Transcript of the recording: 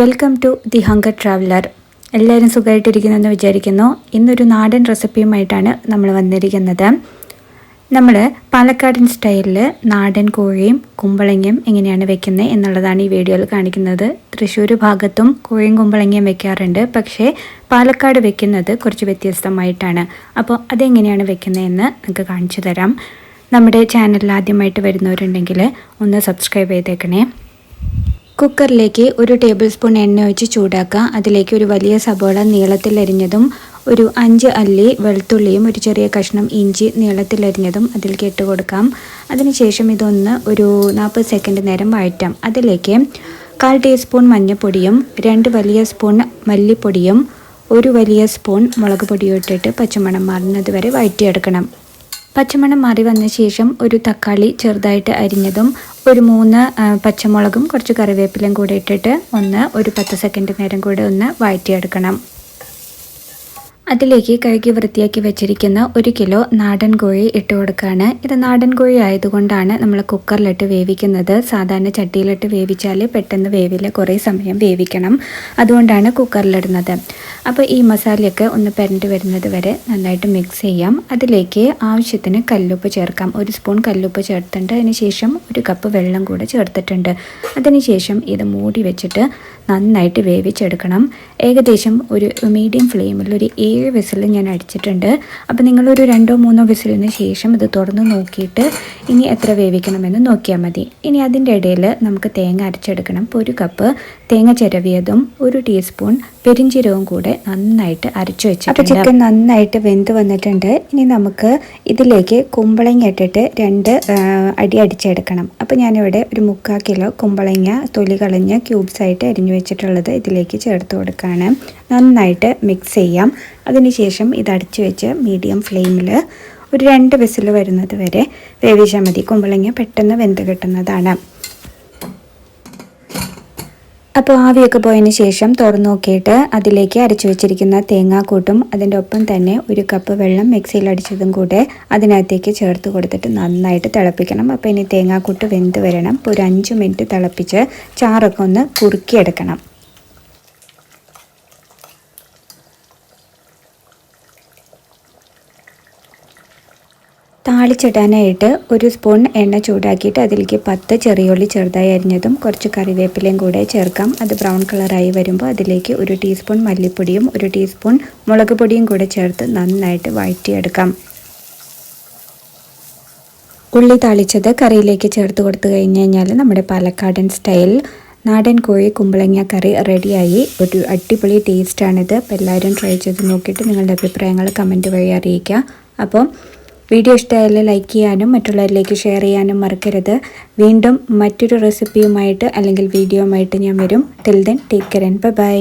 Welcome to the hunger traveller. എല്ലാവരും സുഖമായിട്ടിരിക്കുന്നെന്ന് വിചാരിക്കുന്നു. ഇന്നൊരു നാടൻ റെസിപ്പിയുമായിട്ടാണ് നമ്മൾ വന്നിരിക്കുന്നത്. നമ്മൾ പാലക്കാടൻ സ്റ്റൈലിൽ നാടൻ കോഴിയും കുമ്പളങ്ങയും എങ്ങനെയാണ് വെക്കുന്നത് എന്നുള്ളതാണ് ഈ വീഡിയോയിൽ കാണിക്കുന്നത്. തൃശ്ശൂർ ഭാഗത്തും കോഴിയും കുമ്പളങ്ങയും വെക്കാറുണ്ട്, പക്ഷേ പാലക്കാട് വെക്കുന്നത് കുറച്ച് വ്യത്യസ്തമായിട്ടാണ്. അപ്പോൾ അതെങ്ങനെയാണ് വെക്കുന്നതെന്ന് നിങ്ങൾക്ക് കാണിച്ചു തരാം. നമ്മുടെ ചാനലിൽ ആദ്യമായിട്ട് വരുന്നവരുണ്ടെങ്കിൽ ഒന്ന് സബ്സ്ക്രൈബ് ചെയ്തേക്കണേ. കുക്കറിലേക്ക് 1 ടേബിൾ സ്പൂൺ എണ്ണ ഒഴിച്ച് ചൂടാക്കുക. അതിലേക്ക് ഒരു വലിയ സബോള നീളത്തിലരിഞ്ഞതും ഒരു 5 അല്ലി വെളുത്തുള്ളിയും ഒരു ചെറിയ കഷ്ണം ഇഞ്ചി നീളത്തിലരിഞ്ഞതും അതിലേക്ക് ഇട്ട് കൊടുക്കാം. അതിനുശേഷം ഇതൊന്ന് ഒരു 40 സെക്കൻഡ് നേരം വഴറ്റാം. അതിലേക്ക് 1/4 ടീസ്പൂൺ മഞ്ഞൾപ്പൊടിയും 2 വലിയ സ്പൂൺ മല്ലിപ്പൊടിയും 1 വലിയ സ്പൂൺ മുളക് പൊടിയും ഇട്ടിട്ട് പച്ചമണം മാറുന്നത് വരെ വഴറ്റിയെടുക്കണം. പച്ചമണം മാറി വന്ന ശേഷം ഒരു തക്കാളി ചെറുതായിട്ട് അരിഞ്ഞതും ഒരു 3 പച്ചമുളകും കുറച്ച് കറിവേപ്പിലയും കൂടെ ഇട്ടിട്ട് ഒരു 10 സെക്കൻഡ് നേരം കൂടെ ഒന്ന് വഴറ്റിയെടുക്കണം. അതിലേക്ക് കഴുകി വൃത്തിയാക്കി വെച്ചിരിക്കുന്ന 1 കിലോ നാടൻ കോഴി ഇട്ട് കൊടുക്കുകയാണ്. ഇത് നാടൻ കോഴി ആയതുകൊണ്ടാണ് നമ്മൾ കുക്കറിലിട്ട് വേവിക്കുന്നത്. സാധാരണ ചട്ടിയിലിട്ട് വേവിച്ചാൽ പെട്ടെന്ന് വേവില്ല, കുറേ സമയം വേവിക്കണം. അതുകൊണ്ടാണ് കുക്കറിലിടുന്നത്. അപ്പോൾ ഈ മസാലയൊക്കെ ഒന്ന് പെരണ്ട് വരുന്നത് വരെ നന്നായിട്ട് മിക്സ് ചെയ്യാം. അതിലേക്ക് ആവശ്യത്തിന് കല്ലുപ്പ് ചേർക്കാം. 1 സ്പൂൺ കല്ലുപ്പ് ചേർത്തിട്ടുണ്ട്. അതിനുശേഷം 1 കപ്പ് വെള്ളം കൂടെ ചേർത്തിട്ടുണ്ട്. അതിനുശേഷം ഇത് മൂടി വെച്ചിട്ട് നന്നായിട്ട് വേവിച്ചെടുക്കണം. ഏകദേശം ഒരു മീഡിയം ഫ്ലെയിമിൽ ഒരു 7 വിസിൽ ഞാൻ അടിച്ചിട്ടുണ്ട്. അപ്പോൾ നിങ്ങളൊരു 2-3 വിസിലിന് ശേഷം ഇത് തുറന്ന് നോക്കിയിട്ട് ഇനി എത്ര വേവിക്കണമെന്ന് നോക്കിയാൽ മതി. ഇനി അതിൻ്റെ ഇടയിൽ നമുക്ക് തേങ്ങ അരച്ചെടുക്കണം. ഇപ്പോൾ 1 കപ്പ് തേങ്ങ ചിരവിയതും 1 ടീസ്പൂൺ പെരിഞ്ചീരകവും കൂടെ നന്നായിട്ട് അരച്ചു വെച്ചിട്ടുണ്ട്. അപ്പോൾ ചിക്കൻ നന്നായിട്ട് വെന്ത് വന്നിട്ടുണ്ട്. ഇനി നമുക്ക് ഇതിലേക്ക് കുമ്പളങ്ങ ഇട്ടിട്ട് 2 അടി അടിച്ചെടുക്കണം. അപ്പോൾ ഞാനിവിടെ ഒരു 3/4 കിലോ കുമ്പളങ്ങ തൊലി കളഞ്ഞ് ക്യൂബ്സായിട്ട് അരിഞ്ഞു വെച്ചിട്ടുള്ളത് ഇതിലേക്ക് ചേർത്ത് കൊടുക്കുകയാണ്. നന്നായിട്ട് മിക്സ് ചെയ്യാം. അതിനുശേഷം ഇത് അടച്ചു വെച്ച് മീഡിയം ഫ്ലെയിമിൽ ഒരു 2 വിസിൽ വരുന്നത് വരെ വേവിച്ചാൽ മതി. കുമ്പളങ്ങ പെട്ടെന്ന് വെന്ത് കിട്ടുന്നതാണ്. അപ്പോൾ ആവിയൊക്കെ പോയതിന് ശേഷം തുറന്നു നോക്കിയിട്ട് അതിലേക്ക് അരച്ചു വെച്ചിരിക്കുന്ന തേങ്ങാക്കൂട്ടും അതിൻ്റെ ഒപ്പം തന്നെ 1 കപ്പ് വെള്ളം മിക്സിയിൽ അടിച്ചതും കൂടെ അതിനകത്തേക്ക് ചേർത്ത് കൊടുത്തിട്ട് നന്നായിട്ട് തിളപ്പിക്കണം. അപ്പോൾ ഇനി തേങ്ങാക്കൂട്ട് വെന്ത് വരണം. ഇപ്പോൾ ഒരു 5 മിനിറ്റ് തിളപ്പിച്ച് ചാറൊക്കെ ഒന്ന് കുറുക്കിയെടുക്കണം. താളിച്ചിടാനായിട്ട് 1 സ്പൂൺ എണ്ണ ചൂടാക്കിയിട്ട് അതിലേക്ക് 10 ചെറിയുള്ളി ചെറുതായി അരിഞ്ഞതും കുറച്ച് കറിവേപ്പിലയും കൂടെ ചേർക്കാം. അത് ബ്രൗൺ കളറായി വരുമ്പോൾ അതിലേക്ക് 1 ടീസ്പൂൺ മല്ലിപ്പൊടിയും 1 ടീസ്പൂൺ മുളക് പൊടിയും കൂടെ ചേർത്ത് നന്നായിട്ട് വഴറ്റിയെടുക്കാം. ഉള്ളി താളിച്ചത് കറിയിലേക്ക് ചേർത്ത് കൊടുത്തു കഴിഞ്ഞാൽ നമ്മുടെ പാലക്കാടൻ സ്റ്റൈൽ നാടൻ കോഴി കുമ്പളങ്ങ കറി റെഡിയായി. ഒരു അടിപൊളി ടേസ്റ്റാണിത്. അപ്പോൾ എല്ലാവരും ട്രൈ ചെയ്ത് നോക്കിയിട്ട് നിങ്ങളുടെ അഭിപ്രായങ്ങൾ കമൻറ്റ് വഴി അറിയിക്കുക. അപ്പോൾ വീഡിയോ ഇഷ്ടമായാൽ ലൈക്ക് ചെയ്യാനും മറ്റുള്ളവരിലേക്ക് ഷെയർ ചെയ്യാനും മറക്കരുത്. വീണ്ടും മറ്റൊരു റെസിപ്പിയുമായിട്ട് അല്ലെങ്കിൽ വീഡിയോയുമായിട്ട് ഞാൻ വരും. Till then take care and by.